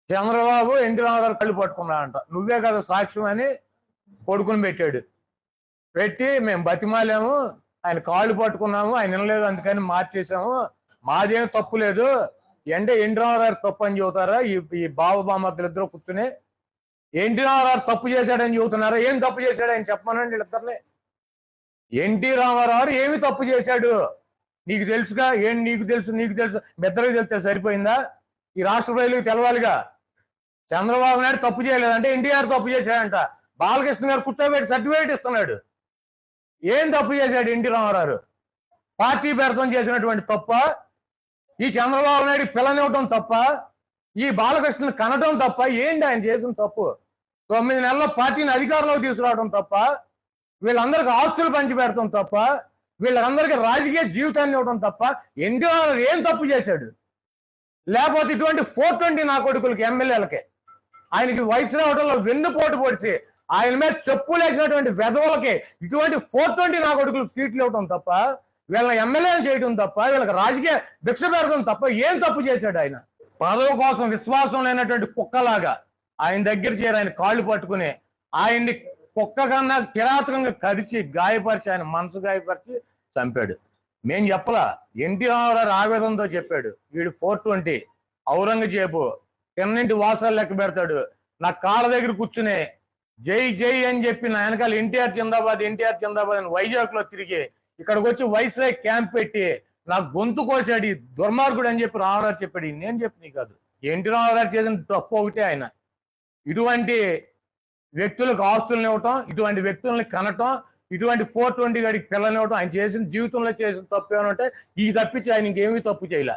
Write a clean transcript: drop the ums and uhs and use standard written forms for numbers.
Chandrababu NT Ramarao కళ్ళు పట్టుకున్నాడంట. నువ్వే కదా సాక్ష్యం అని కొడుకుని పెట్టాడు. పెట్టి మేము బతిమాలేము, ఆయన కాళ్ళు పట్టుకున్నాము, ఆయన వినలేదు అందుకని మార్చేసాము, మాదేం తప్పు లేదు అంటే ఎన్టీ రామారావు తప్పు అని చెబుతారా? ఈ బావబామర్దులు ఇద్దరు కూర్చుని ఎన్టీ రామారావు తప్పు చేశాడని చెబుతున్నారా? ఏం తప్పు చేశాడు ఆయన చెప్పమనండి వీళ్ళిద్దరిని. ఎన్టీ రామారావు ఏమి తప్పు చేశాడు నీకు తెలుసుగా? ఏం నీకు తెలుసు మెద్దరికి తెలిస్తే సరిపోయిందా? ఈ రాష్ట్ర ప్రజలకు తెలవాలిగా. చంద్రబాబు నాయుడు తప్పు చేయలేదంటే ఎన్టీఆర్ తప్పు చేశాడంట. బాలకృష్ణ గారు కూర్చోబెట్టి సర్టిఫికేట్ ఇస్తున్నాడు. ఏం తప్పు చేశాడు ఎన్టీ రామారావు? పార్టీ పేరుతో చేసినటువంటి తప్ప, ఈ చంద్రబాబు నాయుడు పిల్లనివ్వటం తప్ప, ఈ బాలకృష్ణను కనటం తప్ప ఏంటి ఆయన చేసిన తప్పు? 9 నెలల్లో పార్టీని అధికారంలోకి తీసుకురావడం తప్ప, వీళ్ళందరికీ ఆస్తులు పంచి పెడతాం తప్ప, వీళ్ళందరికీ రాజకీయ జీవితాన్ని ఇవ్వడం తప్ప ఎన్టీ రామారావు ఏం తప్పు చేశాడు? లేకపోతే ఇటువంటి 420 నా కొడుకులకి ఎమ్మెల్యేలకి ఆయనకి వయసు రావడంలో వెన్నుపోటు పొడిచి ఆయన మీద చెప్పులేసినటువంటి వెధవులకి ఇటువంటి 420 నా కొడుకులకు సీట్లు ఇవ్వడం తప్ప, వీళ్ళని ఎమ్మెల్యేలు చేయడం తప్ప, వీళ్ళకి రాజకీయ భిక్ష పెడతాం తప్ప ఏం తప్పు చేశాడు ఆయన? పదవి కోసం విశ్వాసం లేనటువంటి కుక్కలాగా ఆయన దగ్గర చేరి ఆయన కాళ్ళు పట్టుకుని ఆయన్ని కుక్క కన్నా కిరాతకంగా కరిచి గాయపరిచి ఆయన మనసు గాయపరిచి చంపాడు. మేం చెప్పలా, ఎన్టీ రామారావు ఆవేదనతో చెప్పాడు. వీడు 420 ఔరంగజేబు తిన్నింటి వాసాలు లెక్క పెడతాడు. నా కాళ్ళ దగ్గర కూర్చుని జై జై అని చెప్పి నా వెనకాల ఎన్టీఆర్ జిందాబాద్ అని వైజాగ్ లో తిరిగి ఇక్కడికి వచ్చి వైస్రాయ్ క్యాంప్ పెట్టి నా గొంతు కోసాడు ఈ దుర్మార్గుడు అని చెప్పి రామారావు చెప్పాడు. నేను చెప్పి కాదు, ఎన్టీ రామారావు చేసిన తప్పు ఒకటే. ఆయన ఇటువంటి వ్యక్తులకు ఆస్తులను ఇవ్వటం, ఇటువంటి వ్యక్తుల్ని కనటం, ఇటువంటి 420 గడికి పిల్లనివ్వటం ఆయన చేసిన జీవితంలో చేసిన తప్పు ఏమంటే ఈ తప్పించి ఆయన ఇంకేమీ తప్పు చేయలే.